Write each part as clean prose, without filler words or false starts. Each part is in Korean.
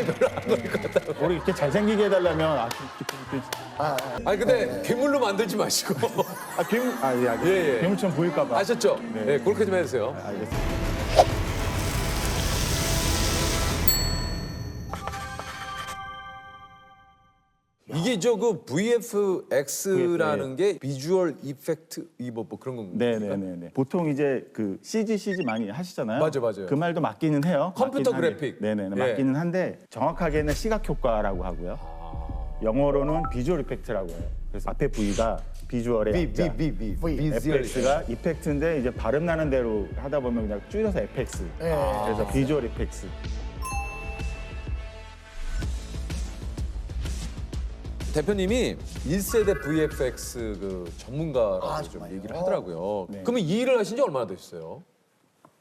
별로 안 걸릴 것 같다고. 우리 이렇게 잘생기게 해달라면 아니 근데 괴물로 만들지 마시고. 예, 알겠습니다. 예. 괴물처럼 보일까봐. 아셨죠? 네, 그렇게 좀 해주세요. 알겠습니다. 이게 저 그 VFX라는 게 비주얼 이펙트 뭐 그런 건가요? 네네네. 보통 이제 그 CG 많이 하시잖아요. 맞아요. 그 말도 맞기는 해요. 컴퓨터 맞기는 한데. 그래픽. 네네. 예. 맞기는 한데 정확하게는 시각 효과라고 하고요. 영어로는 비주얼 이펙트라고 해요. 그래서 앞에 V가 비주얼의 약자, FX가 이펙트인데 이제 발음 나는 대로 하다 보면 그냥 줄여서 FX. 그래서 비주얼 이펙트. 대표님이 1세대 VFX 그 전문가라고 좀 얘기를 하더라고요. 네. 그러면 이 일을 하신 지 얼마나 되셨어요?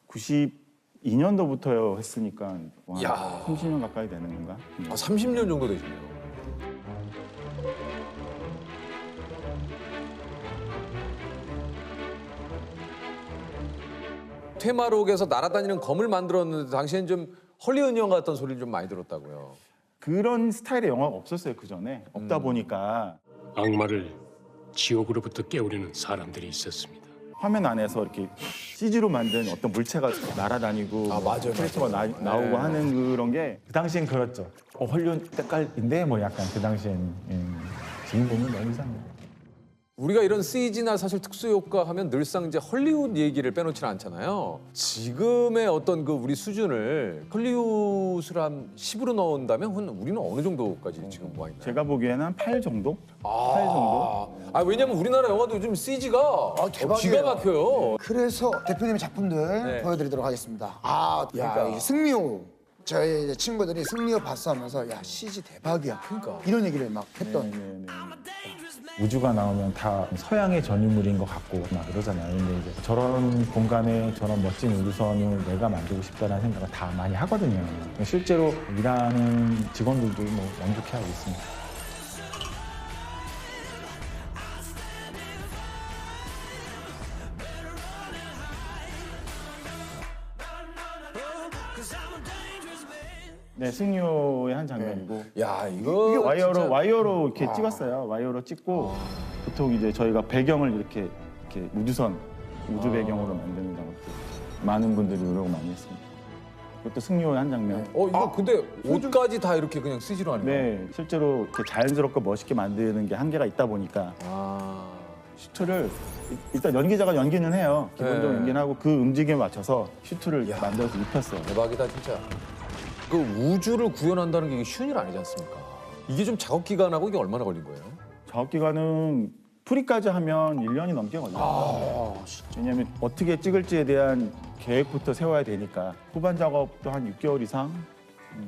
92년도부터 했으니까 야. 30년 가까이 되는 건가? 아, 30년 정도 되시네요. 테마록에서 날아다니는 검을 만들었는데 당시엔 좀 헐리우드 영화 같던 소리를 좀 많이 들었다고요. 그런 스타일의 영화가 없었어요, 그 전에. 없다 보니까 악마를 지옥으로부터 깨우려는 사람들이 있었습니다. 화면 안에서 이렇게 CG로 만든 어떤 물체가 날아다니고 아, 맞아요. 캐릭터가 나오고 하는 그런 게 그 당시엔 그렇죠. 헐리우드 때깔인데 뭐 약간 그 당시엔 지금 보면 너무 이상해요. 우리가 이런 CG나 사실 특수효과 하면 늘상 이제 헐리우드 얘기를 빼놓지는 않잖아요. 지금의 어떤 그 우리 수준을 헐리우드를 한 10으로 넣은다면 우리는 어느 정도까지 지금 와 있나요? 제가 보기에는 한 8 정도? 8 정도? 왜냐면 우리나라 영화도 요즘 CG가 대박이에요. 기가 막혀요. 그래서 대표님의 작품들 네. 보여드리도록 하겠습니다. 그러니까 이 승리호 저희 이제 친구들이 승리호 봤어 하면서 야 CG 대박이야. 그러니까. 이런 얘기를 막 했던. 네네네. 우주가 나오면 다 서양의 전유물인 것 같고 막 그러잖아요. 근데 이제 저런 공간에 저런 멋진 우주선을 내가 만들고 싶다는 생각을 다 많이 하거든요. 실제로 일하는 직원들도 뭐 만족해하고 있습니다. 네, 승료의 한 장면이고 야 이거 와이어로 이렇게 찍었어요. 와이어로 찍고 보통 이제 저희가 배경을 이렇게 우주 배경으로 만드는 작업도 많은 분들이 노력을 많이 했습니다. 그것도 승료의 한 장면. 이거 근데 옷까지 다 이렇게 그냥 CG로 하는 거예요? 네, 실제로 이렇게 자연스럽고 멋있게 만드는 게 한계가 있다 보니까 슈트를 일단 연기자가 연기는 해요. 기본적으로 네. 연기는 하고 그 움직임에 맞춰서 슈트를 만들어서 입혔어요. 대박이다 진짜. 그 우주를 구현한다는 게 이게 쉬운 일 아니지 않습니까? 이게 좀 작업 기간하고 이게 얼마나 걸린 거예요? 작업 기간은 프리까지 하면 1년이 넘게 걸려요. 왜냐하면 어떻게 찍을지에 대한 계획부터 세워야 되니까 후반 작업도 한 6개월 이상,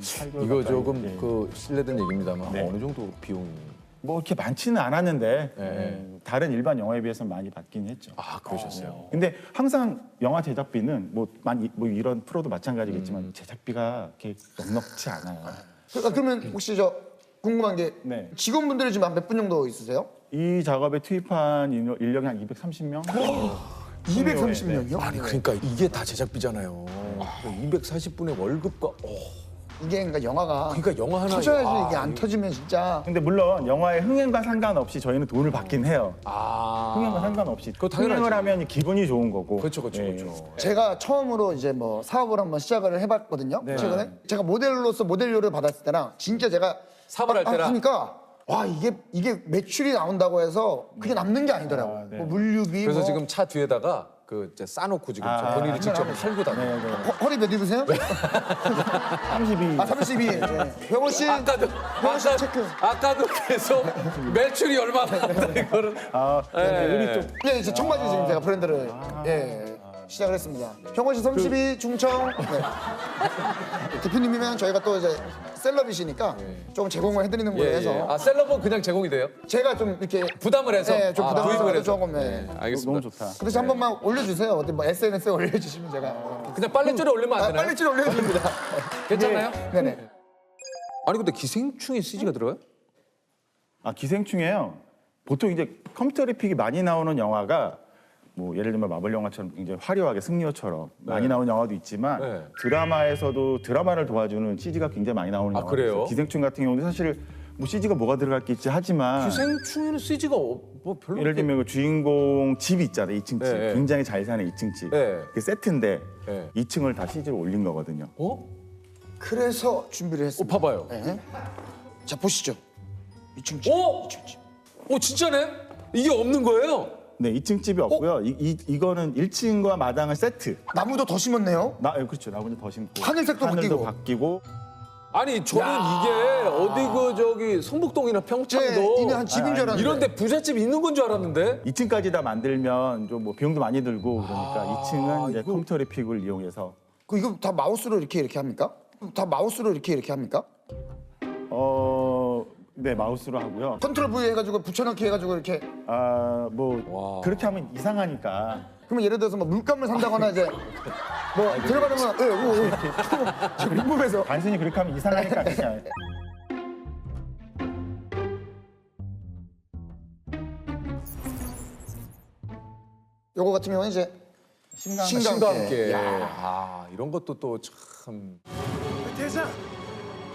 8개월 이거 가까이. 조금 네. 그 실례된 얘기입니다만 네. 어느 정도 비용? 뭐 이렇게 많지는 않았는데 네. 다른 일반 영화에 비해서 많이 받긴 했죠. 그러셨어요. 근데 항상 영화 제작비는 뭐 이런 프로도 마찬가지겠지만 제작비가 이렇게 넉넉지 않아요. 그러면 혹시 저 궁금한 게 네. 직원분들이 지금 한 몇 분 정도 있으세요? 이 작업에 투입한 인력이 한 230명? 230명이요? 아니 그러니까 이게 다 제작비잖아요. 240분의 월급과 이게 그러니까 영화가 그러니까 영화 하나 터져야지 이게 안 터지면 진짜 근데 물론 영화의 흥행과 상관없이 저희는 돈을 받긴 해요. 흥행과 상관없이. 그거 당연하지. 흥행을 하면 기분이 좋은 거고. 그렇죠. 예. 제가 처음으로 이제 뭐 사업을 한번 시작을 해봤거든요. 네. 최근에 제가 모델로서 모델료를 받았을 때랑 진짜 제가 사업을 할 때랑? 하니까 와 이게 매출이 나온다고 해서 그게 남는 게 아니더라고요. 네. 뭐 물류비 그래서 뭐 지금 차 뒤에다가 그 이제 싸놓고 지금 본인이 직접 털고 다녀요. 허리 몇 입으세요? 32. 32. 병원 씨 병원 씨 체크. 아까도 계속 매출이 얼마나 이거를 우리 또 예, 이제 청바지 지금 제가 브랜드를 시작을 했습니다. 병원 씨 32 중청. 네. 대표님이면 저희가 또 이제 셀럽이시니까 조금 제공을 해드리는 걸로 해서 셀럽은 그냥 제공이 돼요? 제가 좀 이렇게 부담을 해서? 네, 좀 부담을 도입을 해서 해서? 조금 알겠습니다. 너무 좋다. 그래서 한 번만 올려주세요. 어디 뭐 SNS에 올려주시면 제가 그냥 빨래줄에 올리면 안 되나요? 빨리줄 올려줍니다. 괜찮나요? 네네. 아니 근데 기생충에 CG가 들어요? 기생충이에요. 보통 이제 컴퓨터 그래픽이 많이 나오는 영화가 뭐 예를 들면 마블 영화처럼 굉장히 화려하게 승리호처럼 많이 나오는 영화도 있지만 네. 드라마에서도 드라마를 도와주는 CG가 굉장히 많이 나오는 아, 영화. 그래요? 기생충 같은 경우는 사실 뭐 CG가 뭐가 들어갈 게 있지 하지만 기생충에는 CG가 뭐 별로 예를 들면 그 주인공 집이 있잖아요. 2층 집. 네. 굉장히 잘 사는 2층 집. 네. 그 세트인데 네. 2층을 다 CG로 올린 거거든요. 어? 그래서 준비를 했습니다. 봐봐요. 네. 자 보시죠. 2층 집. 어? 2층 집. 진짜네? 이게 없는 거예요? 네, 2층 집이 없고요. 이거는 1층과 마당을 세트. 나무도 더 심었네요. 그렇죠. 나머지 더 심고. 하늘색도 하늘도 바뀌고. 바뀌고. 아니 저는 이게 어디 그 저기 성북동이나 평창도 이는 한 집인 줄 알았는데. 이런데 부잣집 있는 건 줄 알았는데 2층까지 다 만들면 좀 뭐 비용도 많이 들고 그러니까 2층은 이제 이거- 컴퓨터 그래픽을 이용해서 이거 다 마우스로 이렇게 합니까? 다 마우스로 이렇게 합니까? 네, 마우스로 하고요. 컨트롤 V 해가지고 붙여넣기 해가지고 이렇게. 와. 그렇게 하면 이상하니까 그러면 예를 들어서 뭐 물감을 산다거나 이제 뭐 들어가려면 저 궁금해서. 단순히 그렇게 하면 이상하니까 그냥 요거 같은 경우는 이제 신강 신과 함께. 야. 이런 것도 또 참. 대장,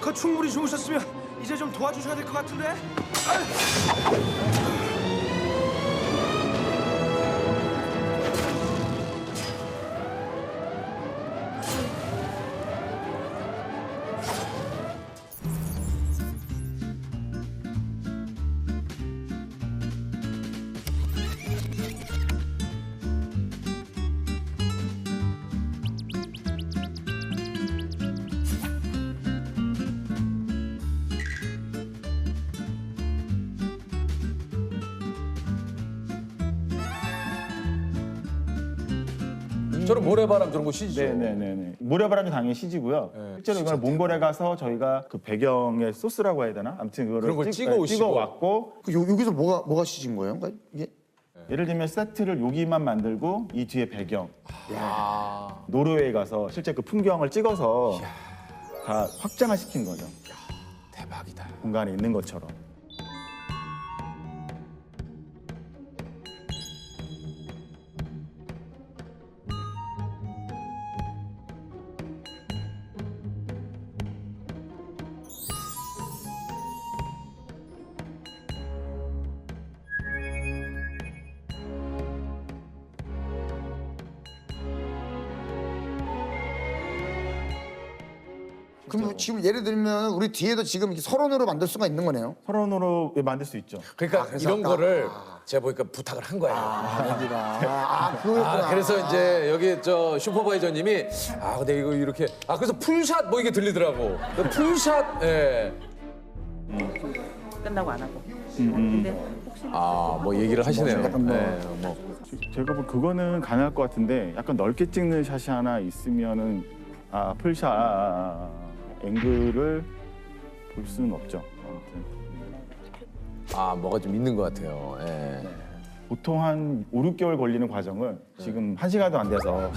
그 충분히 좋으셨으면 이제 좀 도와주셔야 될 것 같은데? 저는 모래바람 저런 거 CG죠. 네네네네. 모래바람이 당연히 CG고요. 네, 실제로 이걸 몽골에 가서 저희가 그 배경에 소스라고 해야 되나? 아무튼 그런 걸 그거를 찍어 오시고. 찍어 왔고 여기서 뭐가 시진 거예요? 그러니까 이게 예를 들면 세트를 여기만 만들고 이 뒤에 배경 아. 노르웨이 가서 실제 그 풍경을 찍어서 다 확장을 시킨 거죠. 대박이다. 공간에 있는 것처럼. 그럼 지금 예를 들면 우리 뒤에도 지금 이렇게 설원으로 만들 수가 있는 거네요. 서론으로 만들 수 있죠. 그러니까 그래서 이런 아까- 거를 제가 보니까 부탁을 한 거예요. 그거였구나. 그래서 이제 여기 저 슈퍼바이저님이 근데 이거 이렇게 그래서 풀샷 뭐 이게 들리더라고. 풀샷 예. 끝나고 안 하고. 근데 혹시 뭐 얘기를 하시네요. 약간 뭐- 예, 뭐. 제가 뭐 그거는 가능할 것 같은데 약간 넓게 찍는 샷이 하나 있으면은 풀샷 앵글을 볼 수는 없죠. 아무튼 뭐가 좀 있는 것 같아요. 예. 보통 한 5, 6개월 걸리는 과정을 지금 1시간도 안 돼서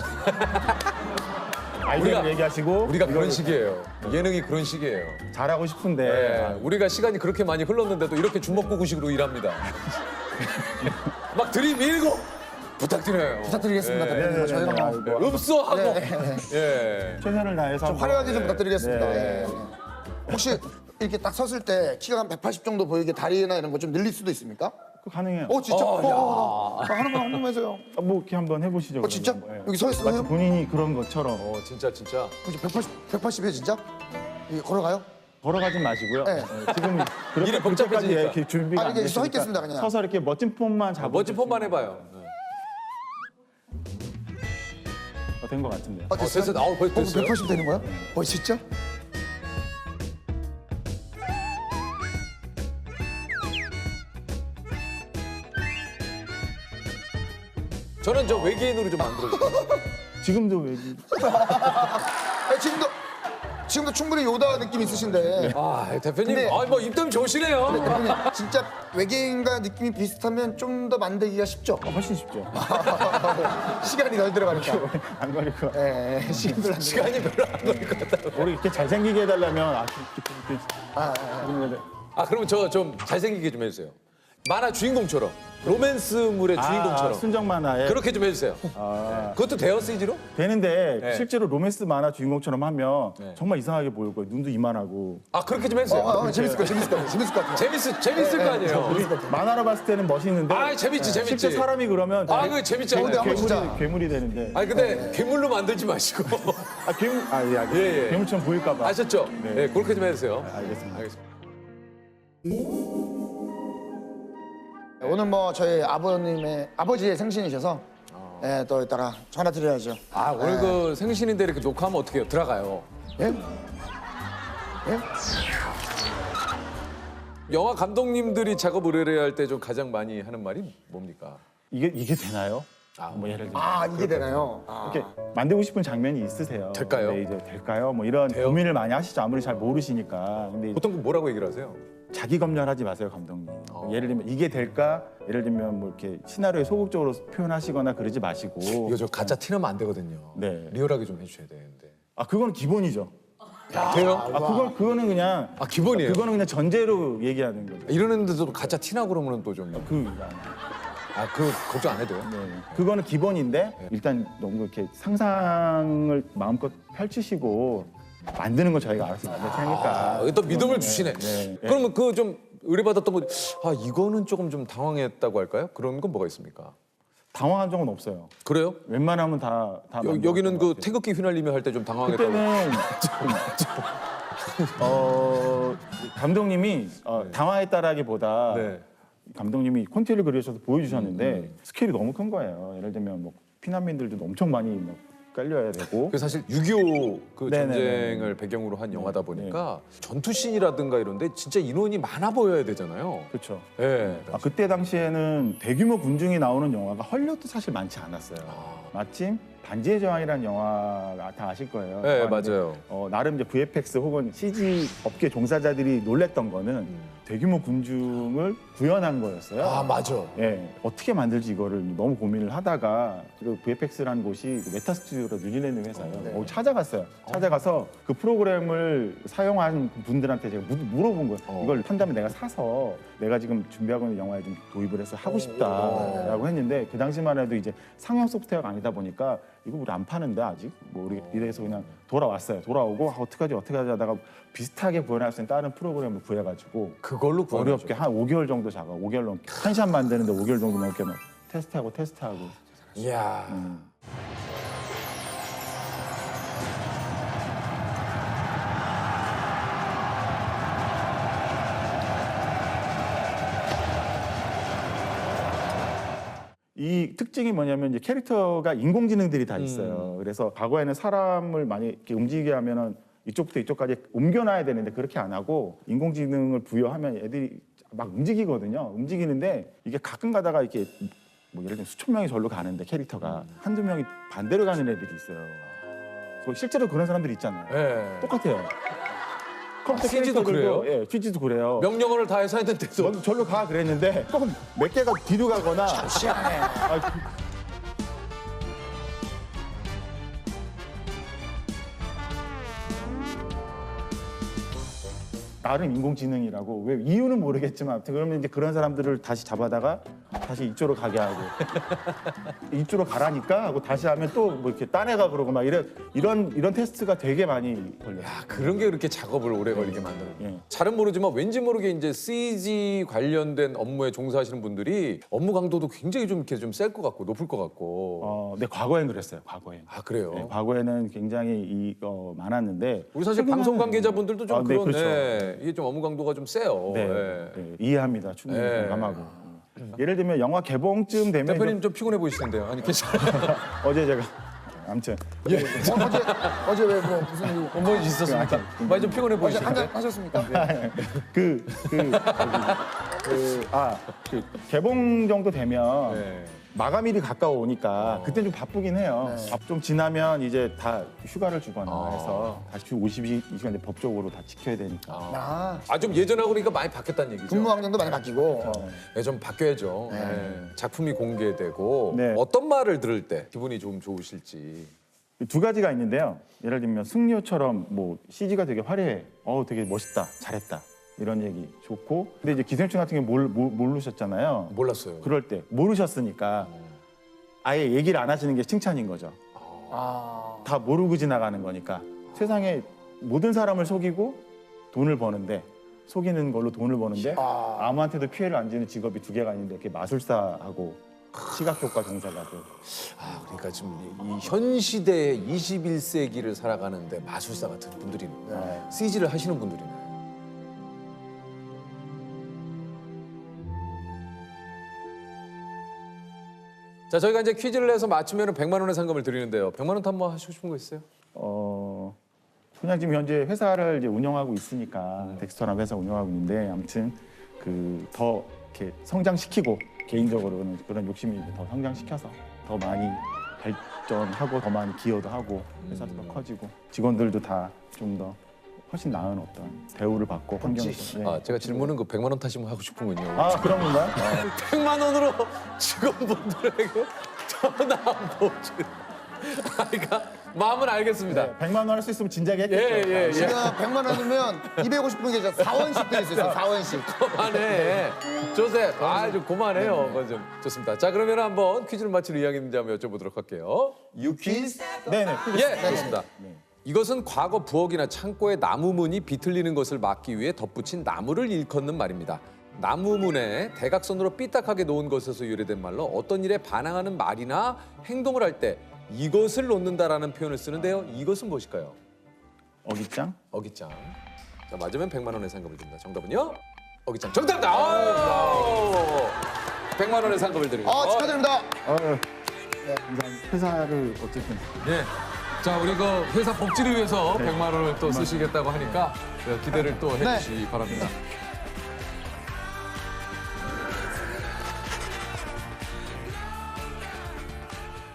아이디어를 얘기하시고 우리가 그런 이거를 식이에요. 예능이 그런 식이에요. 잘하고 싶은데 예, 우리가 시간이 그렇게 많이 흘렀는데도 이렇게 주먹구구식으로 일합니다. 막 들이밀고 부탁드려요. 부탁드리겠습니다. 예. 대표님. 뭐 저희가 뭐 아이고, 읍소 하고. 네. 예. 최선을 다해서 좀 화려하게 좀 부탁드리겠습니다. 네. 예. 혹시 이렇게 딱 섰을 때 키가 한 180 정도 보이게 다리나 이런 거 좀 늘릴 수도 있습니까? 그거 가능해요. 진짜? 야. 하나만 한 번만 해줘요. 뭐 이렇게 한번 해보시죠. 진짜? 그러면. 예. 여기 서 있어요? 마치 본인이 그런 것처럼 진짜. 180에 진짜? 이게 걸어가요? 걸어가진 마시고요. 네. 지금 일이 그렇게 복잡해지니까. 이렇게 준비가 안 이게 서 됐으니까 있겠습니다, 그냥. 서서 이렇게 멋진 폼만 잡고 멋진 폼만 해봐요. 된 것 같은데요. 됐어요. 벌써 됐어요. 180 되는 거야? 진짜? 저는 저 외계인으로 좀 만들어주세요. 지금도 왜지? 지금도 충분히 요다 느낌 있으신데 대표님, 근데- 뭐 입담 좋으시네요. 대표님 진짜 외계인과 느낌이 비슷하면 좀 더 만들기가 쉽죠? 훨씬 쉽죠. 시간이 덜 들어가니까. 안 걸리고. 시간 별로 안 들어가. 시간이 별로 안 걸릴 것 같다고. 우리 이렇게 잘생기게 해달라면 그러면 저 좀 잘생기게 좀 해주세요. 만화 주인공처럼 로맨스물의 주인공처럼 순정 만화에 그렇게 좀 해주세요. 그것도 돼요 CG로? 되는데 네. 실제로 로맨스 만화 주인공처럼 하면 네. 정말 이상하게 보일 거예요. 눈도 이만하고. 아 그렇게 좀 해주세요. 재밌을 것 같아요. 재밌을 것 같아요. 재밌을 거 아니에요. 만화로 봤을 때는 멋있는데 아 재밌지 재밌지. 실제 사람이 그러면 아 그거 재밌잖아요. 근데 한번 진짜. 괴물이 되는데. 아니 근데 괴물로 만들지 마시고 괴물 예, 알겠습니다. 예, 예. 괴물처럼 보일까 봐. 아셨죠? 네. 네, 그렇게 좀 해주세요. 알겠습니다. 오늘 뭐 저희 아버지의 생신이셔서 예, 또 이따가 전화 드려야죠. 아 오늘 그 생신인데 이렇게 녹화하면 어떻게 해요? 들어가요. 예? 예? 영화 감독님들이 작업 의뢰를 할 때 좀 가장 많이 하는 말이 뭡니까? 이게 되나요? 아, 뭐 예를 들면 아 이게 되나요? 아. 이렇게 만들고 싶은 장면이 있으세요. 될까요? 근데 이제 될까요? 뭐 이런 돼요? 고민을 많이 하시죠. 아무리 잘 모르시니까. 근데 보통 뭐라고 얘기를 하세요? 자기 검열하지 마세요, 감독님. 예를 들면 이게 될까? 예를 들면 뭐 이렇게 시나리오에 소극적으로 표현하시거나 그러지 마시고. 이거 저 가짜 티나면 안 되거든요. 네. 리얼하게 좀 해주셔야 되는데. 아 그건 기본이죠. 돼요? 아 그거는 그냥 기본이에요. 그거는 그냥 전제로 얘기하는 거죠. 이러는데도 가짜 티나고 그러면 또 좀. 그 걱정 안 해도 돼요? 네. 그거는 기본인데 일단 너무 이렇게 상상을 마음껏 펼치시고 만드는 거 저희가 알아서 만들 테니까. 또 믿음을 주시네. 네. 그러면 그 좀 의뢰받았던 거, 이거는 조금 좀 당황했다고 할까요? 그런 건 뭐가 있습니까? 당황한 적은 없어요. 그래요? 웬만하면 다 여기는 만들었던 그 것 같아요. 태극기 휘날리며 할 때 좀 당황했다고. 그때는 감독님이 당황했다라기보다 네. 감독님이 콘티를 그려주셔서 보여주셨는데 스케일이 너무 큰 거예요. 예를 들면 뭐 피난민들도 엄청 많이 뭐 깔려야 되고 그 사실 6.25 그 네네네. 전쟁을 배경으로 한 영화다 보니까 전투씬이라든가 이런데 진짜 인원이 많아 보여야 되잖아요. 그렇죠. 예. 그때 당시에는 대규모 군중이 나오는 영화가 헐리우드 사실 많지 않았어요. 마침 반지의 제왕이라는 영화가 다 아실 거예요. 네, 영화인데, 맞아요. 나름 이제 VFX 혹은 CG 업계 종사자들이 놀랬던 거는 대규모 군중을 구현한 거였어요. 아 맞아. 예, 어떻게 만들지 이거를 너무 고민을 하다가 그 VFX라는 곳이 그 메타 스튜디오로 뉴질랜드 회사예요. 찾아갔어요. 찾아가서 그 프로그램을 사용한 분들한테 제가 물어본 거예요. 이걸 판다면 내가 사서 내가 지금 준비하고 있는 영화에 좀 도입을 해서 하고 싶다라고 했는데 그 당시만 해도 이제 상용 소프트웨어가 아니다 보니까 이거 우리 안 파는데 아직 뭐 우리 이래서 그냥 돌아왔어요. 돌아오고 어떡하지 하다가 비슷하게 구현할 수 있는 다른 프로그램을 구해가지고 그걸로 구현하죠. 어렵게 한 5개월 정도 작업, 5개월 넘게 한 샷 만드는데 5개월 정도 넘게 막 테스트하고 이야. 이 특징이 뭐냐면 이제 캐릭터가 인공지능들이 다 있어요. 그래서 과거에는 사람을 많이 이렇게 움직이게 하면은 이쪽부터 이쪽까지 옮겨놔야 되는데 그렇게 안 하고 인공지능을 부여하면 애들이 막 움직이거든요. 움직이는데 이게 가끔 가다가 이렇게 뭐 예를 들면 수천 명이 절로 가는데 캐릭터가 한두 명이 반대로 가는 애들이 있어요. 실제로 그런 사람들이 있잖아요. 예. 똑같아요. 컴퓨터 CG 도 캐릭터들도, 그래요? 예, CG도 그래요. 명령어를 다 해서 했는데도 먼저 절로 가 그랬는데 조금 몇 개가 뒤로 가거나 나름 인공지능이라고 왜 이유는 모르겠지만 아무튼 그러면 이제 그런 사람들을 다시 잡아다가 다시 이쪽으로 가게 하고 이쪽으로 가라니까 하고 다시 하면 또 뭐 이렇게 딴 애가 그러고 막 이런 테스트가 되게 많이 걸려요. 그런 게 그렇게 작업을 오래 걸리게 만드는 거예요. 예. 잘은 모르지만 왠지 모르게 이제 CG 관련된 업무에 종사하시는 분들이 업무 강도도 굉장히 좀 이렇게 좀 셀 것 같고 높을 것 같고. 근데 과거엔 그랬어요. 과거엔. 아 그래요? 네, 과거에는 굉장히 많았는데 우리 사실 최근에는- 방송 관계자분들도 좀 네, 그런 그렇죠. 이게 좀 업무 강도가 좀 세요. 네, 예. 네, 이해합니다. 충분히 네. 공감하고. 예를 들면 영화 개봉쯤 되면 대표님 좀 피곤해 보이시는데요. 아니 괜찮아요. 어제 제가 아무튼 어제 왜 뭐 무슨 일? 뭐 있었습니까? 많이 좀 피곤해 어제 한잔 보이시는데. 하셨습니까? 그 개봉 정도 되면 네. 마감일이 가까워오니까 그때 좀 바쁘긴 해요. 좀 지나면 이제 다 휴가를 주거나 해서 다시 주 52시간 법적으로 다 지켜야 되니까. 좀 예전하고 그러니까 많이 바뀌었다는 얘기죠. 근무 환경도 많이 바뀌고. 네, 좀 바뀌어야죠. 네. 작품이 공개되고 네. 어떤 말을 들을 때 기분이 좀 좋으실지. 두 가지가 있는데요. 예를 들면 승리호처럼 뭐 CG가 되게 화려해. 되게 멋있다. 잘했다. 이런 얘기 좋고. 근데 이제 기생충 같은 경우 모르셨잖아요. 몰랐어요. 그럴 때 모르셨으니까 아예 얘기를 안 하시는 게 칭찬인 거죠. 다 모르고 지나가는 거니까. 세상에 모든 사람을 속이고 돈을 버는데, 속이는 걸로 돈을 버는데 아무한테도 피해를 안 주는 직업이 두 개가 있는데, 그게 마술사하고 시각효과 종사자들. 그러니까 지금 이 현 시대의 21세기를 살아가는데 마술사 같은 분들이네. CG를 하시는 분들이네. 자, 저희가 이제 퀴즈를 내서 맞추면 100만 원의 상금을 드리는데요. 100만 원 더 한번 하시고 싶은 거 있어요? 그냥 지금 현재 회사를 이제 운영하고 있으니까 덱스터라는 회사 운영하고 있는데, 아무튼 그 더 이렇게 성장시키고, 개인적으로는 그런 욕심이 더 성장시켜서 더 많이 발전하고 더 많이 기여도 하고 회사도 더 커지고 직원들도 다 좀 더 훨씬 나은 어떤 대우를 받고 환경에서. 네. 제가 질문은 그 100만 원 타시면 하고 싶은군요. 그런 건가요? 100만 원으로 직원분들에게 전화 보주. 그러니까 마음은 알겠습니다. 100만 원 할 수 있으면 진작에 했겠죠. 예. 제가 100만 원이면 250분 계좌 4원씩 드릴 수 있어요. 4원씩. 그만해. 조셉. 좀 그만해요. 그건 좀 좋습니다. 자, 그러면 한번 퀴즈를 맞힐 의향이 있는지 한번 여쭤보도록 할게요. 유퀴즈. 네네. 예, 좋습니다. 이것은 과거 부엌이나 창고의 나무문이 비틀리는 것을 막기 위해 덧붙인 나무를 일컫는 말입니다. 나무문에 대각선으로 삐딱하게 놓은 것에서 유래된 말로 어떤 일에 반항하는 말이나 행동을 할 때 이것을 놓는다라는 표현을 쓰는데요. 이것은 무엇일까요? 어깃장? 어깃장. 자, 맞으면 100만 원의 상금을 줍니다. 정답은요? 어깃장. 정답입니다. 100만 원의 상금을 드립니다. 축하드립니다. 감사합니다. 회사를 어쨌든. 네. 자, 우리 그 회사 복지를 위해서 100만 원을 또 쓰시겠다고 하니까 기대를 또 해주시기 바랍니다.